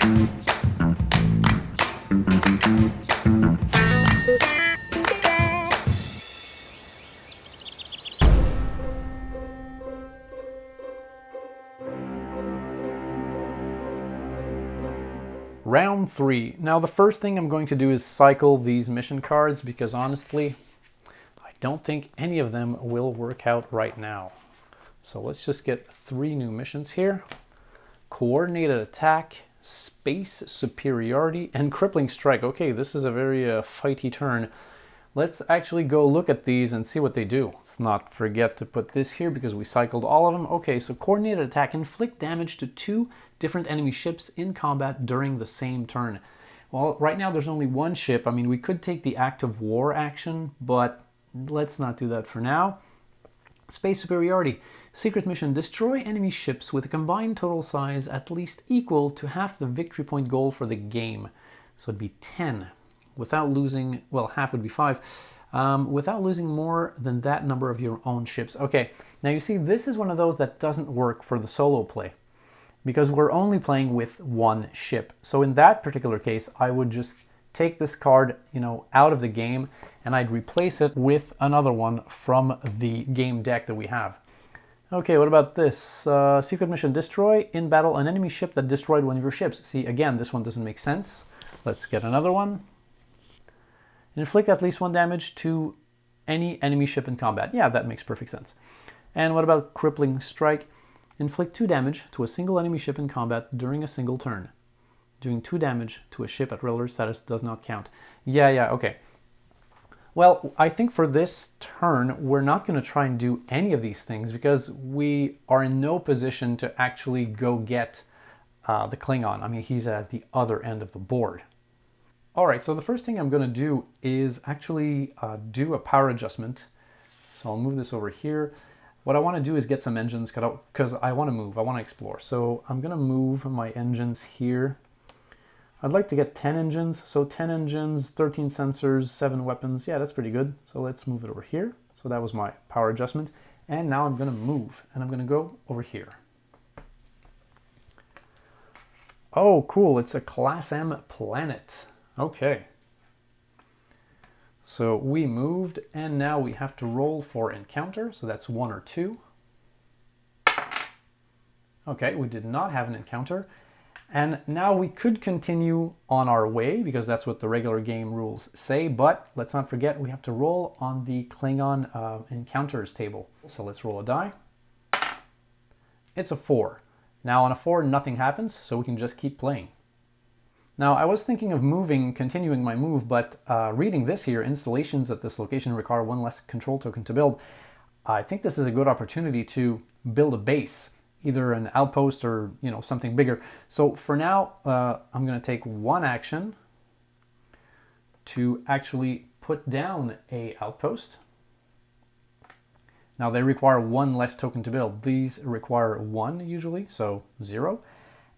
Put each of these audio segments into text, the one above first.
Round 3. Now the first thing I'm going to do is cycle these mission cards because honestly, I don't think any of them will work out right now. So let's just get 3 new missions here. Coordinated attack, space superiority, and crippling strike. Okay, this is a very fighty turn. Let's actually go look at these and see what they do. Let's not forget to put this here because we cycled all of them. Okay, so coordinated attack, inflict damage to 2 different enemy ships in combat during the same turn. Well, right now there's only 1 ship. I mean, we could take the act of war action, but let's not do that for now. Space superiority. Secret mission, destroy enemy ships with a combined total size at least equal to half the victory point goal for the game. So it'd be 10. Without losing, well, half would be 5. Without losing more than that number of your own ships. Okay, now you see this is one of those that doesn't work for the solo play because we're only playing with 1 ship. So in that particular case, I would just take this card, out of the game and I'd replace it with another one from the game deck that we have. Okay, what about this? Secret mission, destroy in battle an enemy ship that destroyed one of your ships. See, again, this one doesn't make sense. Let's get another one. Inflict at least 1 damage to any enemy ship in combat. Yeah, that makes perfect sense. And what about crippling strike? Inflict 2 damage to a single enemy ship in combat during a single turn. Doing 2 damage to a ship at relative status does not count. Yeah, okay. Well, I think for this turn, we're not going to try and do any of these things because we are in no position to actually go get the Klingon. I mean, he's at the other end of the board. All right, so the first thing I'm going to do is actually do a power adjustment. So I'll move this over here. What I want to do is get some engines cut out because I want to move, I want to explore. So I'm going to move my engines here. I'd like to get 10 engines. So 10 engines, 13 sensors, 7 weapons. Yeah, that's pretty good. So let's move it over here. So that was my power adjustment. And now I'm going to move and I'm going to go over here. Oh, cool. It's a Class M planet. Okay. So we moved and now we have to roll for encounter. So that's 1 or 2. Okay, we did not have an encounter. And now we could continue on our way because that's what the regular game rules say. But let's not forget we have to roll on the Klingon encounters table. So let's roll a die. It's a 4. Now on a 4, nothing happens, so we can just keep playing. Now, I was thinking of continuing my move, but reading this here, installations at this location require 1 less control token to build. I think this is a good opportunity to build a base, either an outpost or, something bigger. So for now, I'm going to take 1 action to actually put down a outpost. Now, they require 1 less token to build. These require 1 usually, so 0.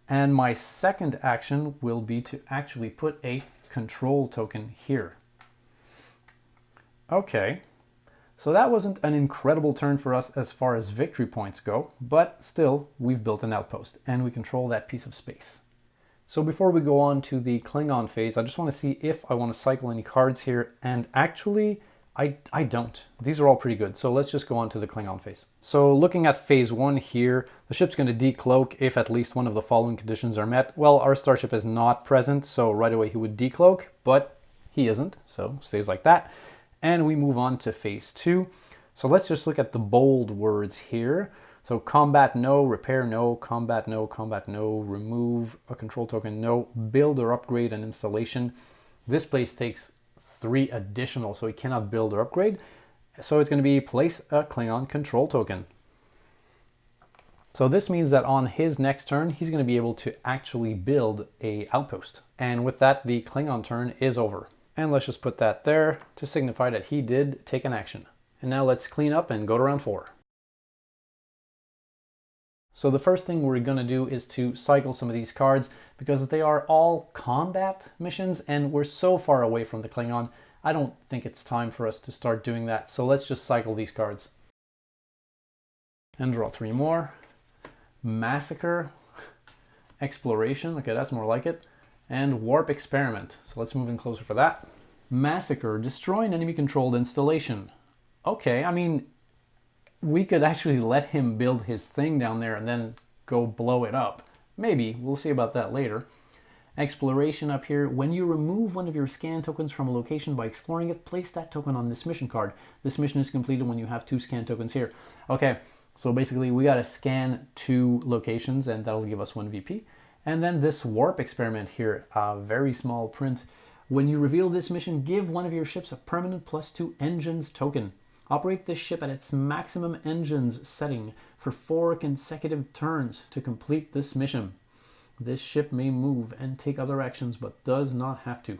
And my second action will be to actually put a control token here. Okay, so that wasn't an incredible turn for us as far as victory points go, but still, we've built an outpost and we control that piece of space. So before we go on to the Klingon phase, I just want to see if I want to cycle any cards here, and actually, I don't. These are all pretty good, so let's just go on to the Klingon phase. So looking at phase 1 here, the ship's going to decloak if at least one of the following conditions are met. Well, our starship is not present, so right away he would decloak, but he isn't, so stays like that. And we move on to phase 2. So let's just look at the bold words here. So combat no, repair no, combat no, remove a control token no, build or upgrade an installation. This place takes 3 additional, so he cannot build or upgrade. So it's going to be place a Klingon control token. So this means that on his next turn, he's going to be able to actually build a outpost. And with that, the Klingon turn is over. And let's just put that there to signify that he did take an action. And now let's clean up and go to round 4. So the first thing we're going to do is to cycle some of these cards because they are all combat missions and we're so far away from the Klingon. I don't think it's time for us to start doing that. So let's just cycle these cards. And draw 3 more. Massacre. Exploration, okay, that's more like it. And Warp Experiment, so let's move in closer for that. Massacre, destroy an enemy-controlled installation. Okay, I mean, we could actually let him build his thing down there and then go blow it up. Maybe, we'll see about that later. Exploration up here, when you remove one of your scan tokens from a location by exploring it, place that token on this mission card. This mission is completed when you have 2 scan tokens here. Okay, so basically we gotta scan 2 locations and that'll give us 1 VP. And then this warp experiment here, a very small print. When you reveal this mission, give one of your ships a permanent +2 engines token. Operate this ship at its maximum engines setting for 4 consecutive turns to complete this mission. This ship may move and take other actions, but does not have to.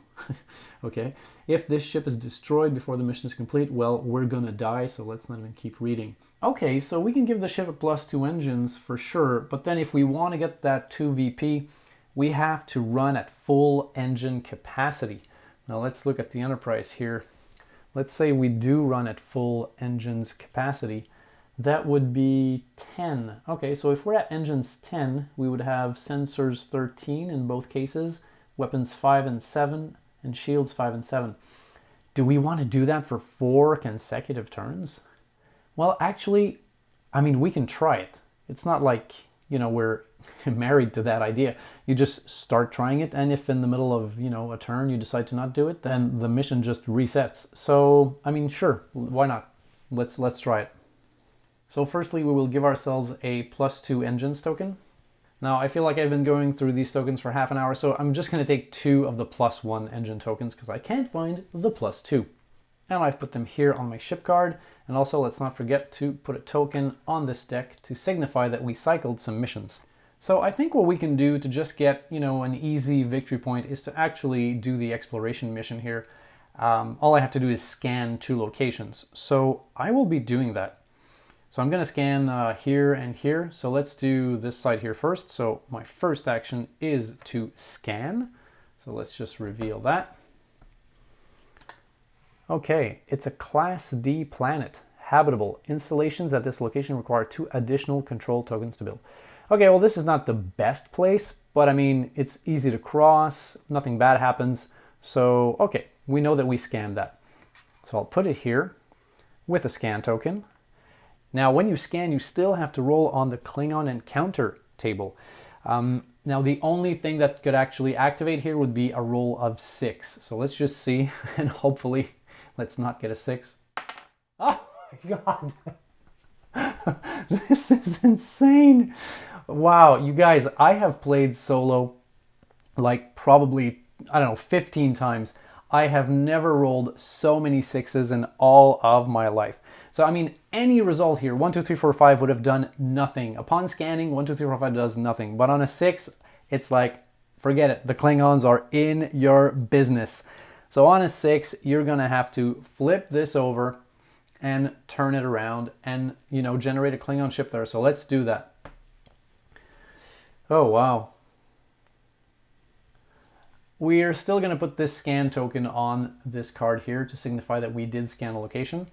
Okay, if this ship is destroyed before the mission is complete, well, we're gonna die, so let's not even keep reading. Okay, so we can give the ship a +2 engines for sure, but then if we want to get that 2 VP, we have to run at full engine capacity. Now let's look at the Enterprise here. Let's say we do run at full engines capacity. That would be 10. Okay, so if we're at engines 10, we would have sensors 13 in both cases, weapons 5 and 7, and shields 5 and 7. Do we want to do that for 4 consecutive turns? Well, actually, I mean, we can try it. It's not like, you know, we're married to that idea. You just start trying it, and if in the middle of, you know, a turn you decide to not do it, then the mission just resets. So, I mean, sure, why not? Let's try it. So firstly, we will give ourselves a +2 engines token. Now, I feel like I've been going through these tokens for half an hour, so I'm just going to take 2 of the +1 engine tokens because I can't find the +2. And I've put them here on my ship card. And also, let's not forget to put a token on this deck to signify that we cycled some missions. So I think what we can do to just get, you know, an easy victory point is to actually do the exploration mission here. All I have to do is scan 2 locations. So I will be doing that. So I'm going to scan here and here. So let's do this side here first. So my first action is to scan. So let's just reveal that. Okay, it's a Class D planet. Habitable. Installations at this location require 2 additional control tokens to build. Okay, well, this is not the best place, but I mean, it's easy to cross. Nothing bad happens. So, okay, we know that we scanned that. So I'll put it here with a scan token. Now, when you scan, you still have to roll on the Klingon encounter table. Now, the only thing that could actually activate here would be a roll of 6. So let's just see, and hopefully, let's not get a 6. Oh my God. This is insane. Wow, you guys, I have played solo like probably, I don't know, 15 times. I have never rolled so many 6s in all of my life. So, I mean, any result here, 1, 2, 3, 4, 5 would have done nothing. Upon scanning, 1, 2, 3, 4, 5 does nothing. But on a 6, it's like, forget it. The Klingons are in your business. So on a 6, you're going to have to flip this over and turn it around and, you know, generate a Klingon ship there. So let's do that. Oh, wow. We are still going to put this scan token on this card here to signify that we did scan a location.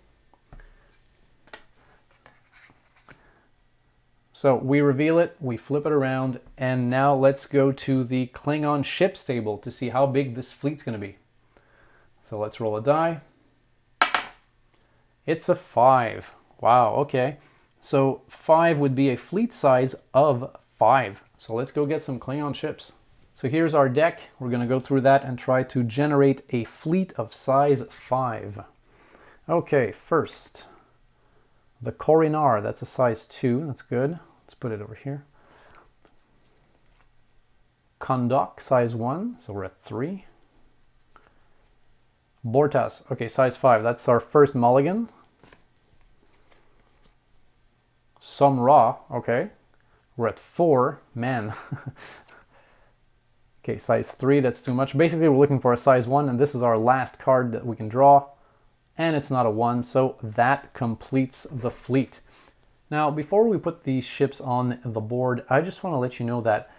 So we reveal it, we flip it around, and now let's go to the Klingon ships table to see how big this fleet's going to be. So let's roll a die. It's a 5. Wow, okay. So 5 would be a fleet size of 5. So let's go get some Klingon ships. So here's our deck. We're going to go through that and try to generate a fleet of size 5. Okay, first, the Korinar, that's a size 2. That's good. Let's put it over here. Kondok, size 1. So we're at 3. Bortas, okay, size 5. That's our first mulligan. Somra, okay. We're at 4. Man. Okay, size 3, that's too much. Basically, we're looking for a size 1, and this is our last card that we can draw. And it's not a 1, so that completes the fleet. Now, before we put these ships on the board, I just want to let you know that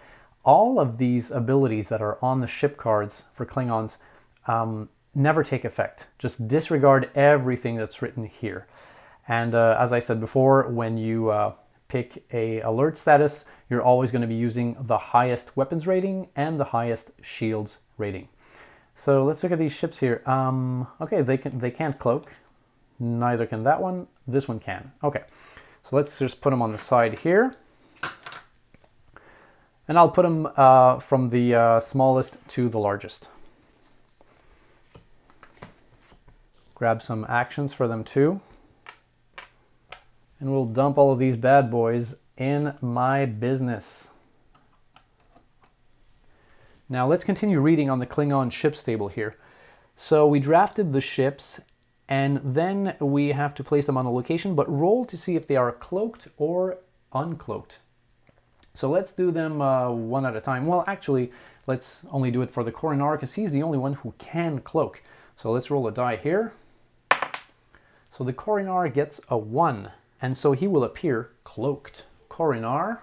all of these abilities that are on the ship cards for Klingons never take effect. Just disregard everything that's written here. And as I said before, when you pick a alert status, you're always going to be using the highest weapons rating and the highest shields rating. So let's look at these ships here. Okay, they can't cloak. Neither can that one. This one can. Okay, so let's just put them on the side here. And I'll put them from the smallest to the largest. Grab some actions for them too. And we'll dump all of these bad boys in my business. Now let's continue reading on the Klingon ships table here. So we drafted the ships, and then we have to place them on a location, but roll to see if they are cloaked or uncloaked. So let's do them one at a time. Well, actually, let's only do it for the Korinar because he's the only one who can cloak. So let's roll a die here. So the Korinar gets a 1, and so he will appear cloaked. Korinar,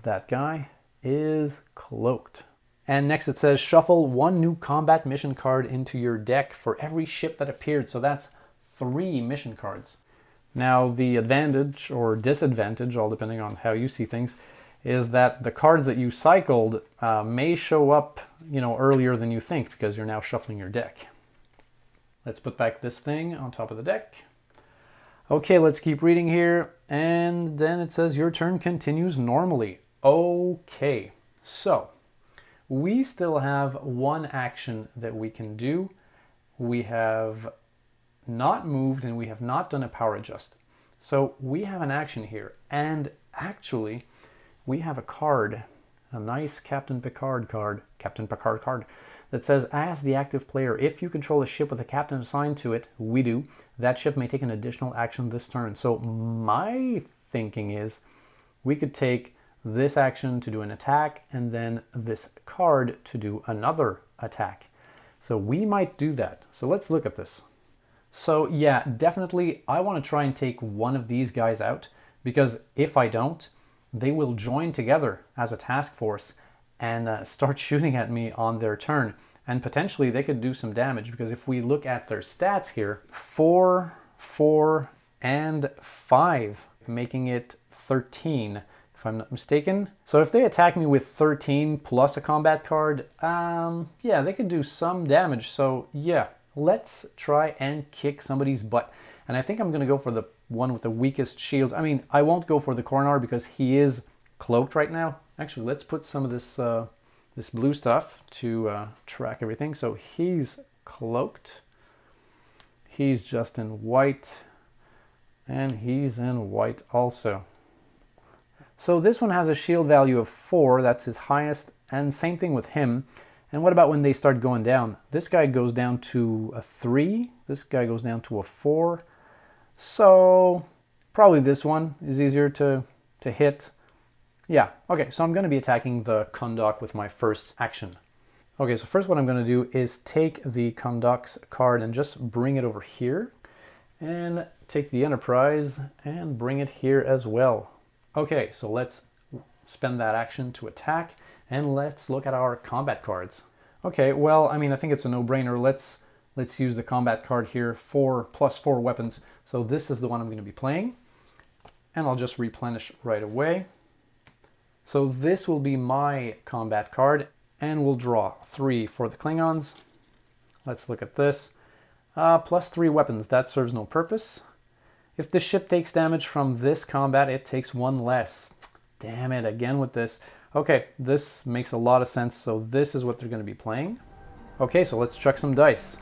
that guy, is cloaked. And next it says, shuffle 1 new combat mission card into your deck for every ship that appeared. So that's 3 mission cards. Now the advantage or disadvantage, all depending on how you see things, is that the cards that you cycled may show up, earlier than you think because you're now shuffling your deck. Let's put back this thing on top of the deck. Okay, let's keep reading here. And then it says your turn continues normally. Okay, so we still have 1 action that we can do. We have not moved and we have not done a power adjust. So we have an action here. And actually, we have a card, a nice Captain Picard card, that says, as the active player, if you control a ship with a captain assigned to it, we do, that ship may take an additional action this turn. So my thinking is we could take this action to do an attack and then this card to do another attack. So we might do that. So let's look at this. So yeah, definitely I want to try and take one of these guys out, because if I don't, they will join together as a task force and start shooting at me on their turn. And potentially they could do some damage, because if we look at their stats here, 4, 4, and 5, making it 13, if I'm not mistaken. So if they attack me with 13 plus a combat card, yeah, they could do some damage. So yeah, let's try and kick somebody's butt. And I think I'm going to go for the one with the weakest shields. I mean, I won't go for the Korinar because he is cloaked right now. Actually, let's put some of this this blue stuff to track everything. So he's cloaked. He's just in white. And he's in white also. So this one has a shield value of 4. That's his highest. And same thing with him. And what about when they start going down? This guy goes down to a 3. This guy goes down to a 4. So probably this one is easier to hit. Yeah, okay, so I'm going to be attacking the Kondok with my first action. Okay, so first what I'm going to do is take the Kondok's card and just bring it over here. And take the Enterprise and bring it here as well. Okay, so let's spend that action to attack. And let's look at our combat cards. Okay, well, I mean, I think it's a no-brainer. Let's use the combat card here, 4 + 4 weapons. So this is the one I'm going to be playing. And I'll just replenish right away. So this will be my combat card, and we'll draw 3 for the Klingons. Let's look at this. +3 weapons, that serves no purpose. If the ship takes damage from this combat, it takes 1 less. Damn it, again with this. Okay, this makes a lot of sense, so this is what they're going to be playing. Okay, so let's chuck some dice.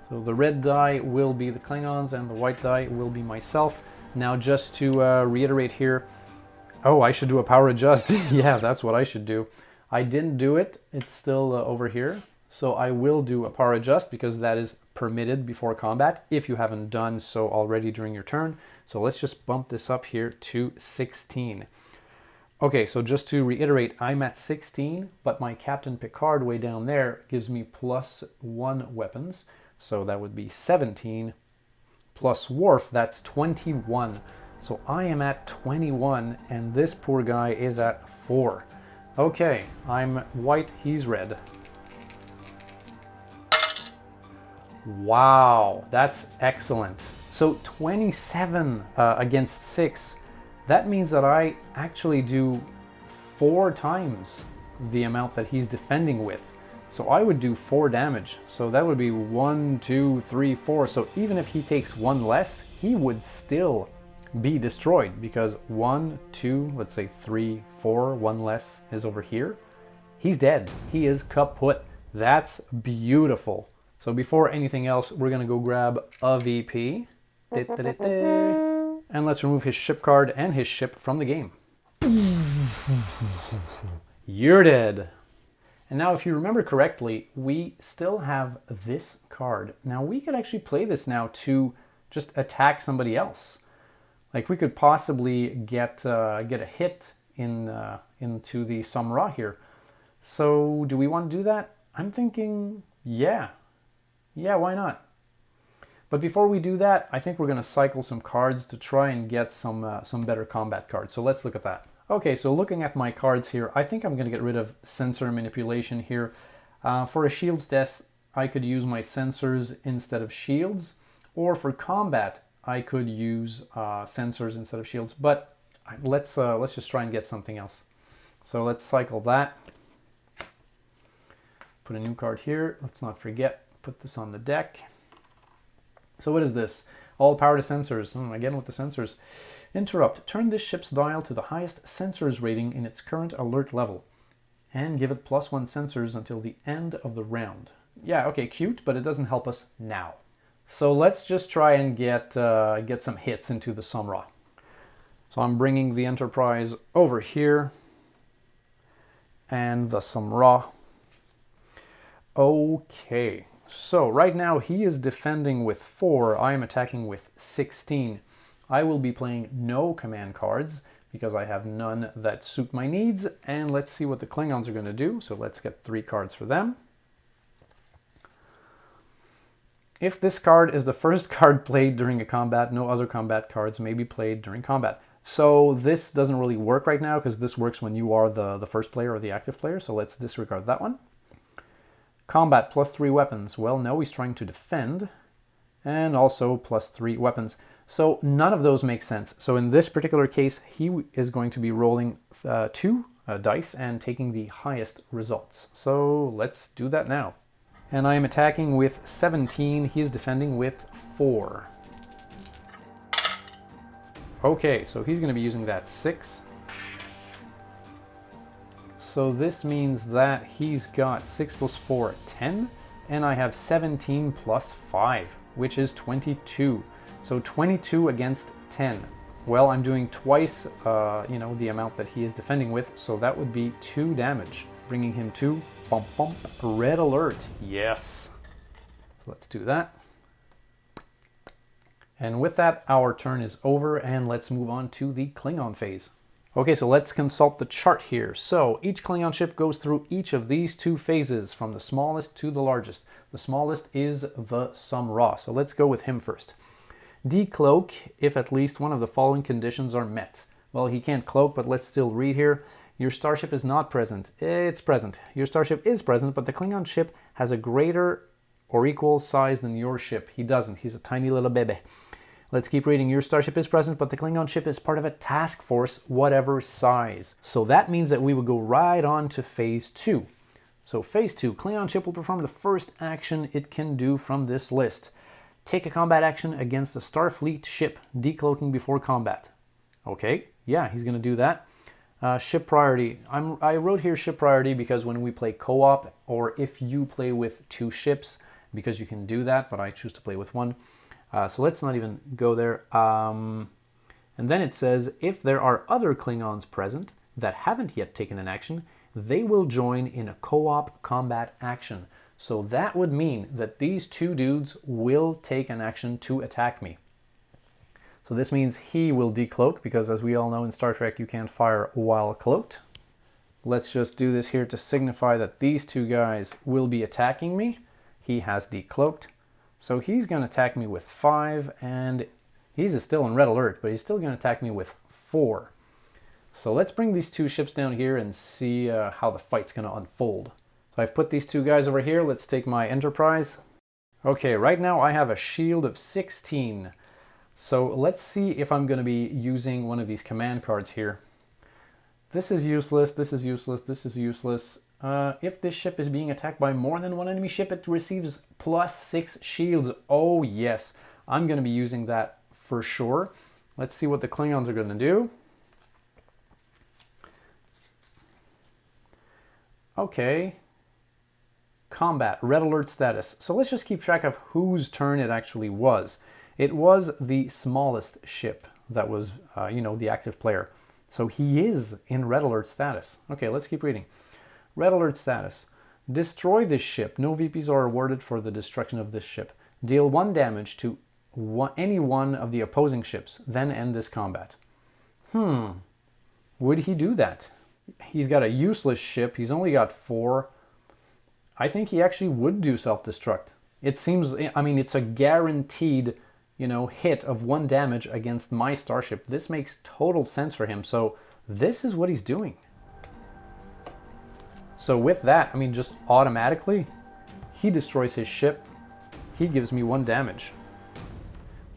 So the red die will be the Klingons, and the white die will be myself. Now just to reiterate here, oh, I should do a power adjust. Yeah, that's what I should do. I didn't do it. It's still over here. So I will do a power adjust because that is permitted before combat if you haven't done so already during your turn. So let's just bump this up here to 16. Okay, so just to reiterate, I'm at 16, but my Captain Picard way down there gives me +1 weapons. So that would be 17 plus Worf, that's 21. So I am at 21 and this poor guy is at 4. Okay, I'm white, he's red. Wow, that's excellent. So 27 against 6. That means that I actually do 4 times the amount that he's defending with. So I would do 4 damage. So that would be 1, 2, 3, 4. So even if he takes 1 less, he would still be destroyed because 1, 2, let's say 3, 4, 1 less is over here. He's dead. He is kaput. That's beautiful. So before anything else, we're going to go grab a VP. And let's remove his ship card and his ship from the game. You're dead. And now if you remember correctly, we still have this card. Now we could actually play this now to just attack somebody else. Like we could possibly get a hit into the Samra here. So do we want to do that? I'm thinking, yeah, why not? But before we do that, I think we're going to cycle some cards to try and get some better combat cards. So let's look at that. Okay, so looking at my cards here, I think I'm going to get rid of sensor manipulation here. For a shields test, I could use my sensors instead of shields. Or for combat, I could use sensors instead of shields. But let's just try and get something else. So let's cycle that. Put a new card here. Let's not forget, put this on the deck. So what is this? All power to sensors. Again with the sensors. Interrupt. Turn this ship's dial to the highest sensors rating in its current alert level. And give it +1 sensors until the end of the round. Yeah, okay, cute, but it doesn't help us now. So let's just try and get some hits into the Samra. So I'm bringing the Enterprise over here. And the Samra. Okay. So right now he is defending with 4, I am attacking with 16. I will be playing no command cards because I have none that suit my needs. And let's see what the Klingons are going to do. So let's get 3 cards for them. If this card is the first card played during a combat, no other combat cards may be played during combat. So this doesn't really work right now because this works when you are the first player or the active player. So let's disregard that one. Combat +3 weapons. Well, no, he's trying to defend. And also +3 weapons. So none of those make sense. So in this particular case, he is going to be rolling 2 dice and taking the highest results. So let's do that now. And I am attacking with 17. He is defending with 4. Okay, so he's going to be using that 6. So this means that he's got 6 + 4, 10, and I have 17 + 5, which is 22. So 22 against 10. Well, I'm doing twice, the amount that he is defending with, so that would be 2 damage, bringing him to red alert. Yes. So let's do that. And with that, our turn is over, and let's move on to the Klingon phase. Okay, so let's consult the chart here. So each Klingon ship goes through each of these 2 phases, from the smallest to the largest. The smallest is the Samra, so let's go with him first. Decloak if at least one of the following conditions are met. Well, he can't cloak, but let's still read here. Your starship is not present. It's present. Your starship is present, but the Klingon ship has a greater or equal size than your ship. He doesn't. He's a tiny little baby. Let's keep reading. Your starship is present, but the Klingon ship is part of a task force, whatever size. So that means that we would go right on to phase 2. So phase 2, Klingon ship will perform the first action it can do from this list. Take a combat action against a Starfleet ship, decloaking before combat. Okay, yeah, he's going to do that. Ship priority. I wrote here ship priority because when we play co-op, or if you play with 2 ships, because you can do that, but I choose to play with 1. So let's not even go there. And then it says, if there are other Klingons present that haven't yet taken an action, they will join in a co-op combat action. So that would mean that these 2 dudes will take an action to attack me. So this means he will decloak, because as we all know in Star Trek, you can't fire while cloaked. Let's just do this here to signify that these 2 guys will be attacking me. He has decloaked. So he's going to attack me with 5, and he's still in red alert, but he's still going to attack me with 4. So let's bring these 2 ships down here and see how the fight's going to unfold. So I've put these 2 guys over here. Let's take my Enterprise. Okay, right now I have a shield of 16. So let's see if I'm going to be using one of these command cards here. This is useless, this is useless, this is useless. If this ship is being attacked by more than one enemy ship, it receives +6 shields. Oh yes, I'm going to be using that for sure. Let's see what the Klingons are going to do. Okay. Combat, red alert status. So let's just keep track of whose turn it actually was. It was the smallest ship that was, the active player. So he is in red alert status. Okay, let's keep reading. Red alert status. Destroy this ship. No VPs are awarded for the destruction of this ship. Deal 1 damage to any one of the opposing ships, then end this combat. Would he do that? He's got a useless ship. He's only got 4. I think he actually would do self-destruct. It seems, I mean, it's a guaranteed, hit of 1 damage against my starship. This makes total sense for him. So this is what he's doing. So with that, I mean, just automatically, he destroys his ship. He gives me 1 damage.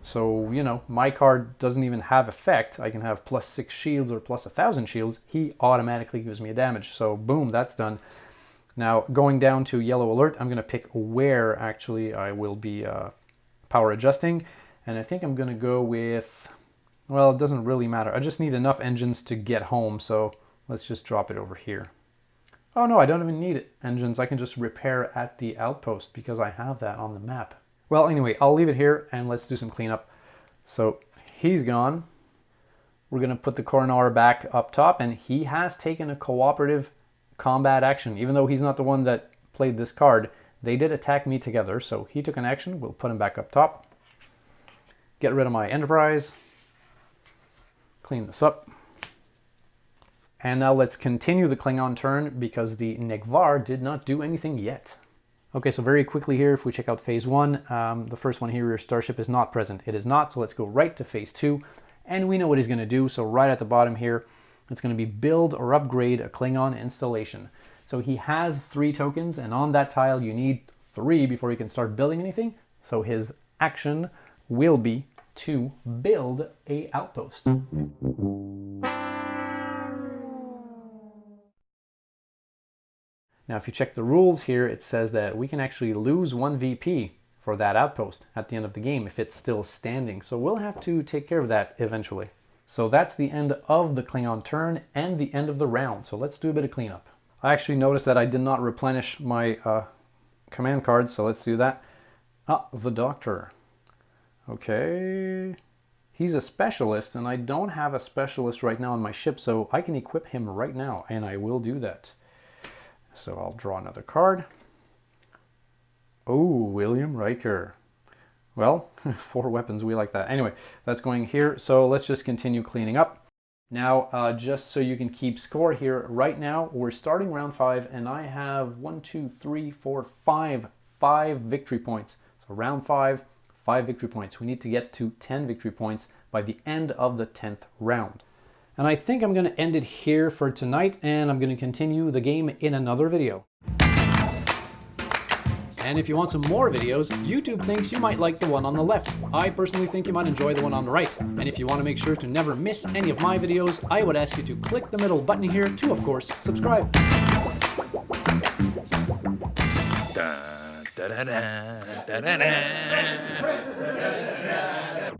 So, my card doesn't even have effect. I can have +6 shields or +1,000 shields. He automatically gives me a damage. So boom, that's done. Now, going down to yellow alert, I'm going to pick where actually I will be power adjusting. And I think I'm going to go with, well, it doesn't really matter. I just need enough engines to get home. So let's just drop it over here. Oh no, I don't even need engines. I can just repair at the outpost because I have that on the map. Well, anyway, I'll leave it here and let's do some cleanup. So he's gone. We're going to put the Coronar back up top, and he has taken a cooperative combat action. Even though he's not the one that played this card, they did attack me together. So he took an action. We'll put him back up top. Get rid of my Enterprise. Clean this up. And now let's continue the Klingon turn because the Negvar did not do anything yet. Okay, so very quickly here, if we check out phase 1, the first one here, your starship is not present. It is not, so let's go right to phase 2. And we know what he's going to do, so right at the bottom here, it's going to be build or upgrade a Klingon installation. So he has 3 tokens, and on that tile you need 3 before you can start building anything. So his action will be to build a outpost. Now, if you check the rules here, it says that we can actually lose 1 VP for that outpost at the end of the game if it's still standing. So we'll have to take care of that eventually. So that's the end of the Klingon turn and the end of the round. So let's do a bit of cleanup. I actually noticed that I did not replenish my command cards, so let's do that. Ah, the Doctor. Okay. He's a specialist, and I don't have a specialist right now on my ship, so I can equip him right now, and I will do that. So I'll draw another card. Oh, William Riker. Well, 4 weapons, we like that. Anyway, that's going here. So let's just continue cleaning up. Now, just so you can keep score here, right now we're starting round 5, and I have 5 victory points. So round 5, 5 victory points. We need to get to 10 victory points by the end of the 10th round. And I think I'm going to end it here for tonight, and I'm going to continue the game in another video. And if you want some more videos, YouTube thinks you might like the one on the left. I personally think you might enjoy the one on the right. And if you want to make sure to never miss any of my videos, I would ask you to click the middle button here to, of course, subscribe.